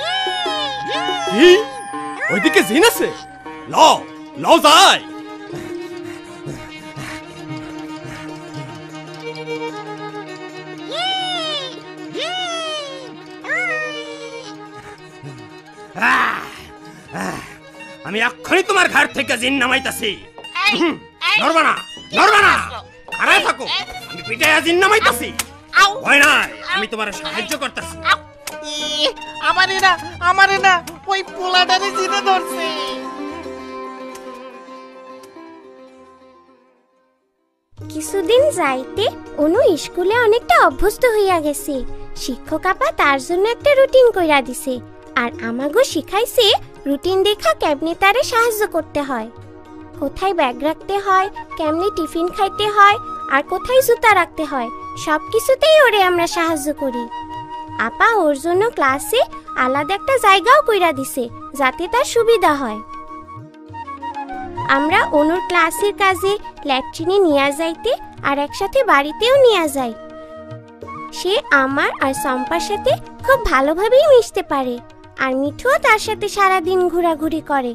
কি? ওইদিকে জিন আছে? লও লও যাই। আমি এক্ষুনি তোমার ঘর থেকে জিন নামাইতাছি। নড়বা না, নড়বা না, খাড়ায় থাকো। আমি পিটাইয়া জিন নামাইতাছি। ভয় নাই, আমি তোমার সাহায্য করতেছি। আমারে না, ওই পোলাডারে জিনে ধরছে। কিছুদিন যাইতে অনু স্কুলে অনেকটা অভ্যস্ত হইয়া গেছে। শিক্ষক আপা তার জন্য একটা রুটিন কইরা দিছে, আর আমাগো শিখাইছে রুটিন দেখা কেমনে তারে সাহায্য করতে হয়, কোথায় ব্যাগ রাখতে হয়, কেমনে টিফিন খাইতে হয়, আর কোথায় জুতা রাখতে হয়, সবকিছুতেই ওরে আমরা সাহায্য করি। আপা ওর জন্য ক্লাসে আলাদা একটা জায়গাও কইরা দিছে যাতে তার সুবিধা হয়। আমরা অনুর ক্লাসের কাজে ল্যাট্রিনে নিয়ে যাইতে আর একসাথে বাড়িতেও নিয়ে যাই। সে আমার আর সম্পার সাথে খুব ভালোভাবেই মিশতে পারে, আর মিঠুও তার সাথে সারাদিন ঘোরাঘুরি করে।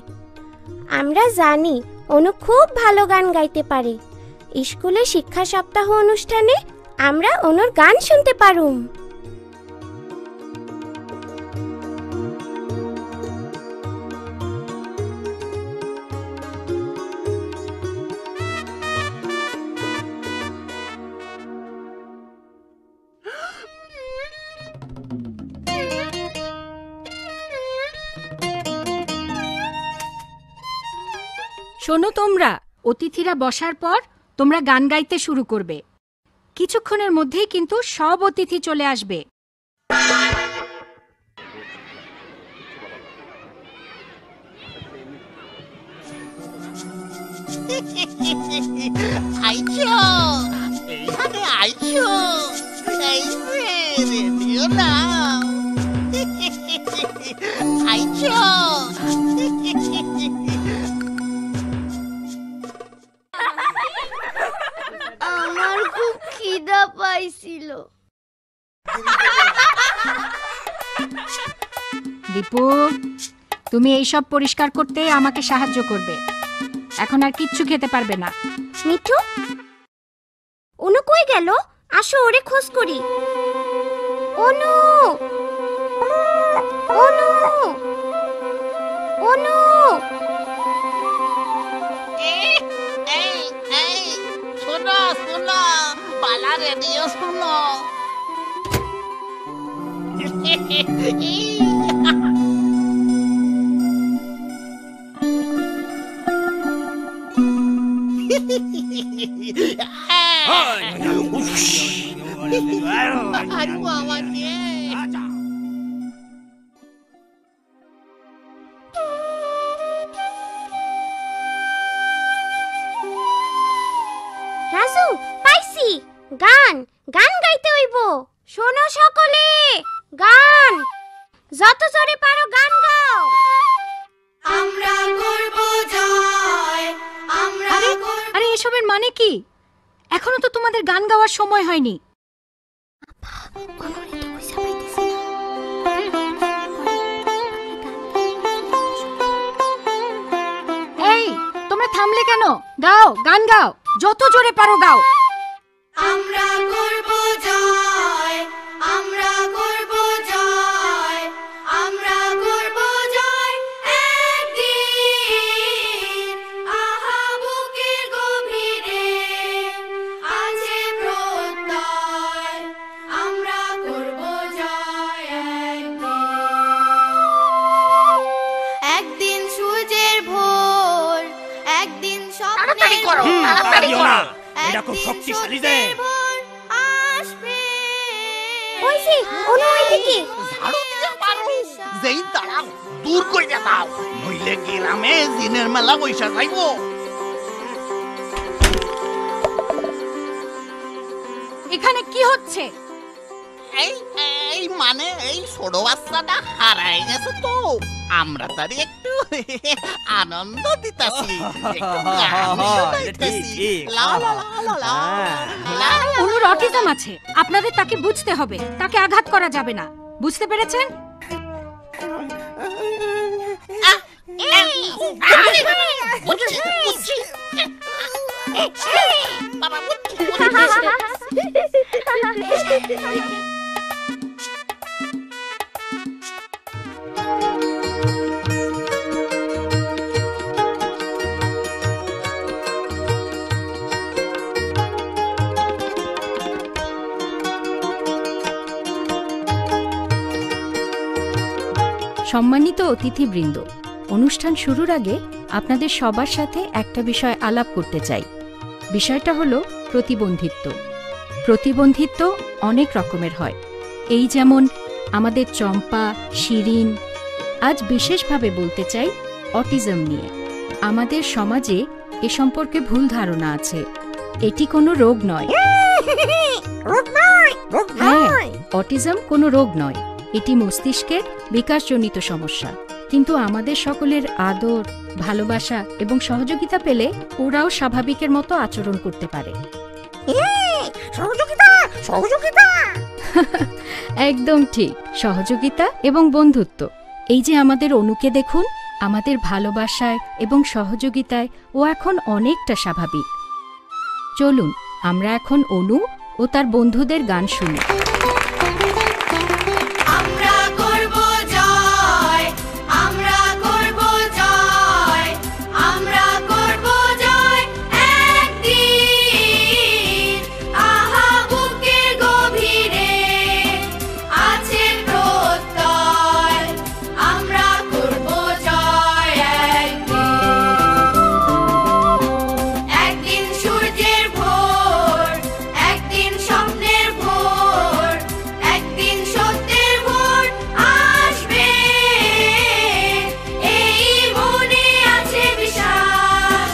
আমরা জানি অনু খুব ভালো গান গাইতে পারে। স্কুলে শিক্ষা সপ্তাহ অনুষ্ঠানে আমরা অনুর গান শুনতে পারুম। শোনো, তোমরা অতিথিরা বসার পর তোমরা গান গাইতে শুরু করবে। কিছুক্ষণের মধ্যেই কিন্তু সব অতিথি চলে আসবে। আইছো, এইখানে আইছো, এই যে রেডিও নাও। আইছো, আমার খুব খিদা পাইছিল। দীপু, তুমি এইসব পরিষ্কার করতে আমাকে সাহায্য করবে। এখন আর কিচ্ছু খেতে পারবে না। মিঠু, অনু কই গেল? আসো ওরে খোঁজ করি। অনু, অনু, অনু। শোনো শোনো, পালা রেডিও শোনো। রাজু, পাইছি গান। গান গাইতে হইব। শোনো সকলে, গান যত জোরে পারো গান গাও। আমরা করব জয়, আমরা আরে এসবের মানে কি? এখনো তো তোমাদের গান গাওয়ার সময় হয়নি। এই, তোমরা থামলে কেন? গাও, গান গাও, যত জোরে পারো গাও। আমরা করব জয়, আমরা করব জয়, আমরা করব জয় একদিন। আহা বুকের গভীরে আছে প্রত্যয়, আমরা করব জয় একদিন। সূর্যের ভোর, একদিন স্বপ্নের ভোর, এটা খুব শক্তিশালী যে। ওইসি, অনু ওইদিকে। ঝাড়ু দিয়ে পারো, যেই দাঁড়াও দূর কইরা দাও, নইলে গ্রামে জিনের মেলা বইসা যাইব। এখানে কি হচ্ছে? এই এই মানে এই ছোট বাচ্চাটা হারাই গেছে তো, আমরা তারই একটু আনন্দ দিতাছি, একটু গান শুনাইতেছি। লা লা লা লা লা লা। অনুর অটিজম আছে, আপনাদের তাকে বুঝতে হবে। তাকে আঘাত করা যাবে না, বুঝতে পেরেছেন? বুঝছি, বুঝছি। বাবা বুঝছি। সম্মানিত অতিথিবৃন্দ, অনুষ্ঠান শুরুর আগে আপনাদের সবার সাথে একটা বিষয় আলাপ করতে চাই। বিষয়টা হলো প্রতিবন্ধিত্ব। প্রতিবন্ধিত্ব অনেক রকমের হয়, এই যেমন আমাদের চম্পা, শিরিন। আজ বিশেষভাবে বলতে চাই অটিজম নিয়ে। আমাদের সমাজে এ সম্পর্কে ভুল ধারণা আছে। এটি কোনো রোগ নয়। হ্যাঁ, অটিজম কোনো রোগ নয়, এটি মস্তিষ্কের বিকাশজনিত সমস্যা। কিন্তু আমাদের সকলের আদর, ভালোবাসা এবং সহযোগিতা পেলে ওরাও স্বাভাবিকের মতো আচরণ করতে পারে। একদম ঠিক, সহযোগিতা এবং বন্ধুত্ব। এই যে আমাদের অনুকে দেখুন, আমাদের ভালোবাসায় এবং সহযোগিতায় ও এখন অনেকটা স্বাভাবিক। চলুন আমরা এখন অনু ও তার বন্ধুদের গান শুনি। আমরা করব জয়, আমরা করব জয়, আমরা করব জয় একদিন। আহা বুকের গভীরে আছে প্রত্যয়, আমরা করব জয় একদিন সূর্যের ভোর, একদিন স্বপ্নের ভোর, একদিন সত্যের ভোর আসবে। এই মনে আছে বিশ্বাস,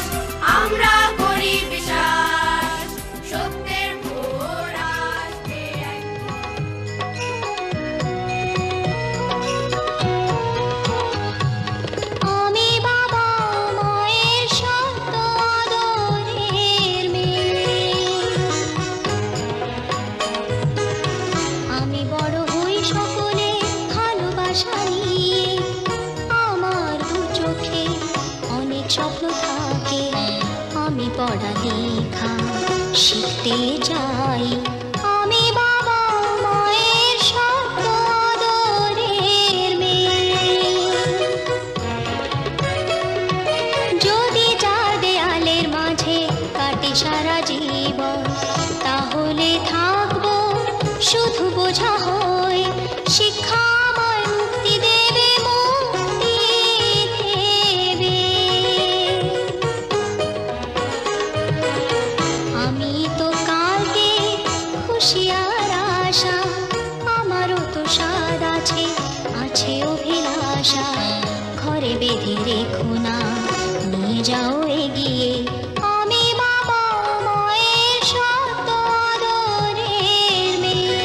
আমরা করি বিশ্বাস, সত্যের ভোর আসবে। আমি বাবা মায়ের সত্য আদরের মেয়ে, আমি বড় হই সকলে ভালোবাসা নিয়ে। আমার দু চোখে অনেক স্বপ্ন থাকে, আমি পড়ালেখা শিখতে চাই। আমি বাবা মায়ের সত্য আদরের মেয়ে। যদি চার দেয়ালের মাঝে কাটে সারা জীবন, তাহলে থাকবো শুধু বোঝা হয়ে। শিক্ষা আমায় মুক্তি দেবে, মুক্তি দেবে। আমি তো কালকে খুশি আর আশা, আমারও তো স্বাদ আছে, আছে অভিলাষা। ঘরে বেঁধে রেখো না, নিয়ে যাও এগিয়ে। আমি বাবা মায়ের সত্য আদরের মেয়ে।